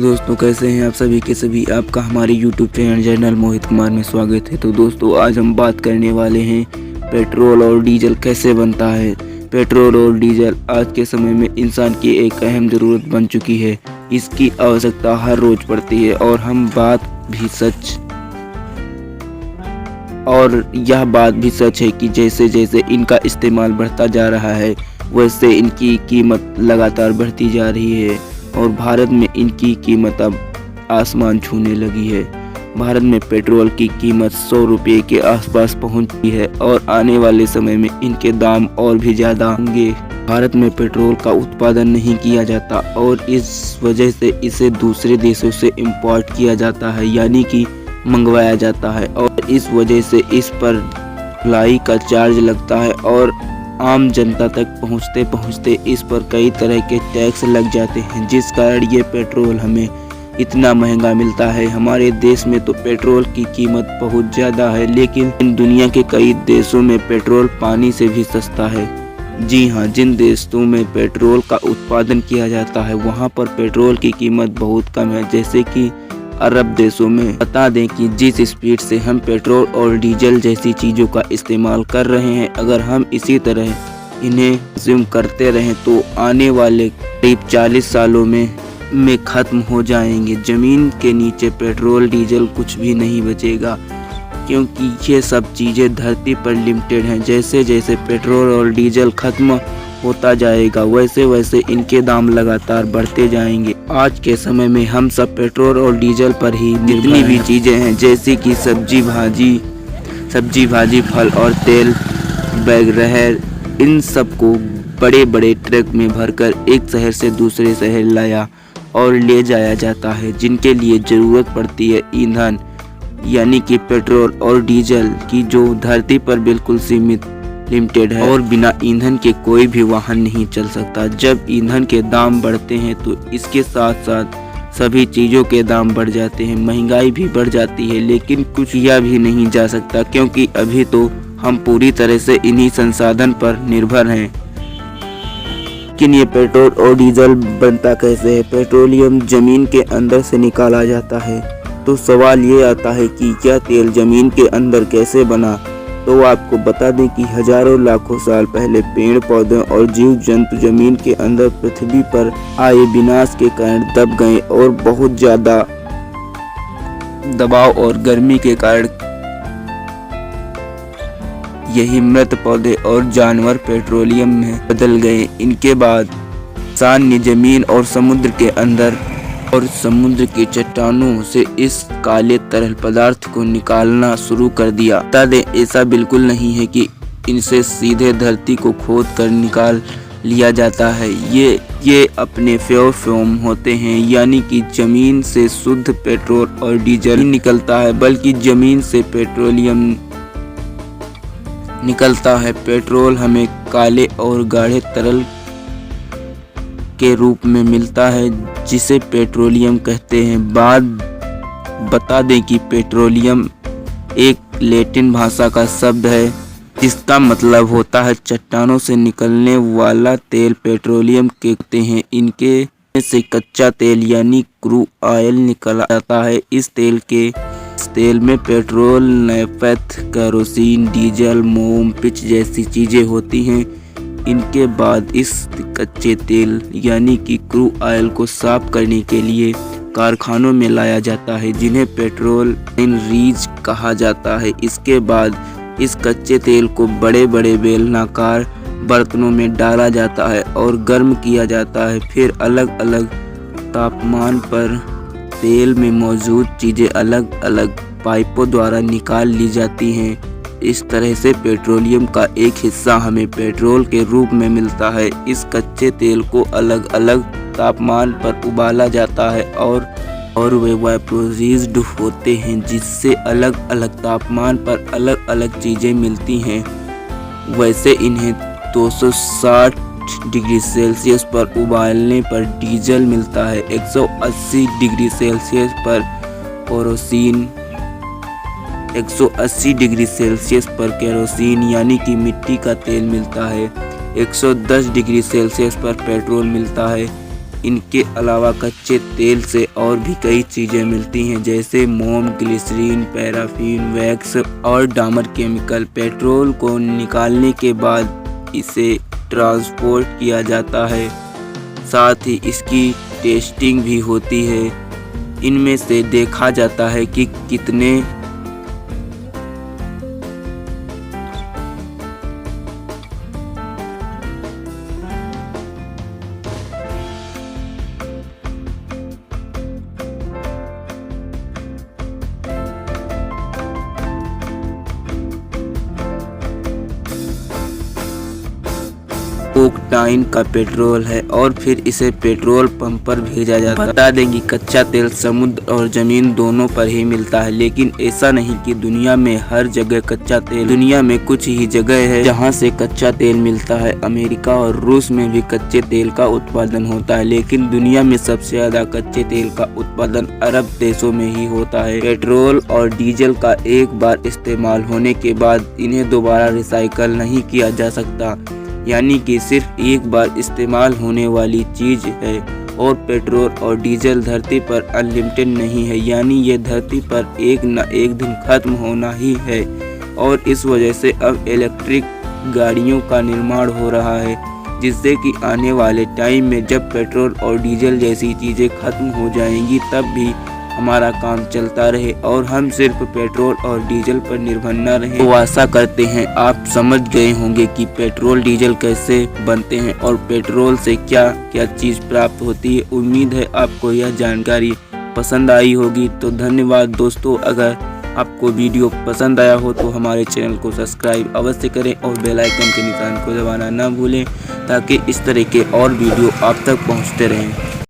दोस्तों कैसे हैं आप सभी के सभी। आपका हमारे YouTube channel general Mohit Kumar में स्वागत है। तो दोस्तों आज हम बात करने वाले हैं पेट्रोल और डीजल कैसे बनता है। पेट्रोल और डीजल आज के समय में इंसान की एक अहम ज़रूरत बन चुकी है। इसकी आवश्यकता हर रोज़ पड़ती है और यह बात भी सच है कि जैसे जैसे इनका इस्तेमाल बढ़ता जा रहा है वैसे इनकी कीमत लगातार बढ़ती जा रही है और भारत में इनकी कीमत अब आसमान छूने लगी है। भारत में पेट्रोल की कीमत 100 रुपये के आसपास पहुंच गई है और आने वाले समय में इनके दाम और भी ज़्यादा होंगे। भारत में पेट्रोल का उत्पादन नहीं किया जाता और इस वजह से इसे दूसरे देशों से इंपोर्ट किया जाता है, यानी कि मंगवाया जाता है और इस वजह से इस पर ढुलाई का चार्ज लगता है और आम जनता तक पहुंचते पहुंचते इस पर कई तरह के टैक्स लग जाते हैं, जिस कारण ये पेट्रोल हमें इतना महंगा मिलता है। हमारे देश में तो पेट्रोल की कीमत बहुत ज़्यादा है, लेकिन दुनिया के कई देशों में पेट्रोल पानी से भी सस्ता है। जी हाँ, जिन देशों में पेट्रोल का उत्पादन किया जाता है वहाँ पर पेट्रोल की कीमत बहुत कम है, जैसे कि अरब देशों में। बता दें कि जिस स्पीड से हम पेट्रोल और डीजल जैसी चीज़ों का इस्तेमाल कर रहे हैं, अगर हम इसी तरह इन्हें कंज्यूम करते रहें तो आने वाले करीब 40 सालों में ख़त्म हो जाएंगे। ज़मीन के नीचे पेट्रोल डीजल कुछ भी नहीं बचेगा, क्योंकि ये सब चीज़ें धरती पर लिमिटेड हैं। जैसे जैसे पेट्रोल और डीजल ख़त्म होता जाएगा वैसे वैसे इनके दाम लगातार बढ़ते जाएंगे। आज के समय में हम सब पेट्रोल और डीजल पर ही जितनी भी चीज़ें हैं, जैसे कि सब्जी भाजी, फल और तेल वगैरह, इन सब को बड़े बड़े ट्रक में भरकर एक शहर से दूसरे शहर लाया और ले जाया जाता है, जिनके लिए ज़रूरत पड़ती है ईंधन, यानी कि पेट्रोल और डीजल की, जो धरती पर बिल्कुल सीमित लिमिटेड है और बिना ईंधन के कोई भी वाहन नहीं चल सकता। जब ईंधन के दाम बढ़ते हैं तो इसके साथ साथ सभी चीज़ों के दाम बढ़ जाते हैं, महंगाई भी बढ़ जाती है, लेकिन कुछ किया भी नहीं जा सकता क्योंकि अभी तो हम पूरी तरह से इन्हीं संसाधन पर निर्भर हैं। लेकिन ये पेट्रोल और डीजल बनता कैसे है? पेट्रोलियम जमीन के अंदर से निकाला जाता है। तो सवाल ये आता है कि क्या तेल जमीन के अंदर कैसे बना? तो आपको बता दें कि हजारों लाखों साल पहले पेड़ पौधे और जीव जंतु जमीन के अंदर पृथ्वी पर आए विनाश के कारण दब गए और बहुत ज्यादा दबाव और गर्मी के कारण यही मृत पौधे और जानवर पेट्रोलियम में बदल गए। इनके बाद इंसान ने जमीन और समुद्र के अंदर और समुद्र की चट्टानों से इस काले तरल पदार्थ को निकालना शुरू कर दिया। बता दें, ऐसा बिल्कुल नहीं है कि इनसे सीधे धरती को खोद कर निकाल लिया जाता है। ये अपने प्योर फॉर्म होते हैं, यानी कि जमीन से शुद्ध पेट्रोल और डीजल नहीं निकलता है, बल्कि जमीन से पेट्रोलियम निकलता है। पेट्रोल हमें काले और गाढ़े तरल के रूप में मिलता है, जिसे पेट्रोलियम कहते हैं। बता दें कि पेट्रोलियम एक लैटिन भाषा का शब्द है जिसका मतलब होता है चट्टानों से निकलने वाला तेल। पेट्रोलियम कहते हैं इनके से कच्चा तेल यानी क्रूड ऑयल निकाला जाता है। इस तेल में पेट्रोल, नैफ्था, केरोसिन, डीजल, मोम, पिच जैसी चीज़ें होती हैं। इनके बाद इस कच्चे तेल यानी कि क्रूड ऑयल को साफ करने के लिए कारखानों में लाया जाता है, जिन्हें पेट्रोल रीज कहा जाता है। इसके बाद इस कच्चे तेल को बड़े बड़े बेलनाकार बर्तनों में डाला जाता है और गर्म किया जाता है। फिर अलग अलग तापमान पर तेल में मौजूद चीज़ें अलग अलग पाइपों द्वारा निकाल ली जाती हैं। इस तरह से पेट्रोलियम का एक हिस्सा हमें पेट्रोल के रूप में मिलता है। इस कच्चे तेल को अलग अलग तापमान पर उबाला जाता है और वे वाइप्रोजीज्ड होते हैं, जिससे अलग अलग तापमान पर अलग अलग चीज़ें मिलती हैं। वैसे इन्हें 260 डिग्री सेल्सियस पर उबालने पर डीजल मिलता है। 180 डिग्री सेल्सियस पर केरोसिन, 180 डिग्री सेल्सियस पर केरोसिन यानी कि मिट्टी का तेल मिलता है। 110 डिग्री सेल्सियस पर पेट्रोल मिलता है। इनके अलावा कच्चे तेल से और भी कई चीज़ें मिलती हैं, जैसे मोम, ग्लिसरीन, पैराफिन, वैक्स और डामर केमिकल। पेट्रोल को निकालने के बाद इसे ट्रांसपोर्ट किया जाता है, साथ ही इसकी टेस्टिंग भी होती है। इनमें से देखा जाता है कि कितने ओक्टाइन का पेट्रोल है और फिर इसे पेट्रोल पंप पर भेजा जाता है। बता दें कि कच्चा तेल समुद्र और जमीन दोनों पर ही मिलता है, लेकिन ऐसा नहीं कि दुनिया में हर जगह कच्चा तेल। दुनिया में कुछ ही जगह है जहां से कच्चा तेल मिलता है। अमेरिका और रूस में भी कच्चे तेल का उत्पादन होता है, लेकिन दुनिया में सबसे ज्यादा कच्चे तेल का उत्पादन अरब देशों में ही होता है। पेट्रोल और डीजल का एक बार इस्तेमाल होने के बाद इन्हें दोबारा रिसाइकल नहीं किया जा सकता, यानी कि सिर्फ एक बार इस्तेमाल होने वाली चीज है। और पेट्रोल और डीजल धरती पर अनलिमिटेड नहीं है, यानी ये धरती पर एक न एक दिन खत्म होना ही है। और इस वजह से अब इलेक्ट्रिक गाड़ियों का निर्माण हो रहा है, जिससे कि आने वाले टाइम में जब पेट्रोल और डीजल जैसी चीज़ें खत्म हो जाएंगी, तब भी हमारा काम चलता रहे और हम सिर्फ पेट्रोल और डीजल पर निर्भर न रहे। तो आशा करते हैं आप समझ गए होंगे कि पेट्रोल डीजल कैसे बनते हैं और पेट्रोल से क्या क्या चीज़ प्राप्त होती है। उम्मीद है आपको यह जानकारी पसंद आई होगी। तो धन्यवाद दोस्तों। अगर आपको वीडियो पसंद आया हो तो हमारे चैनल को सब्सक्राइब अवश्य करें और बेल आइकन के निशान को दबाना न भूलें, ताकि इस तरह के और वीडियो आप तक पहुँचते रहें।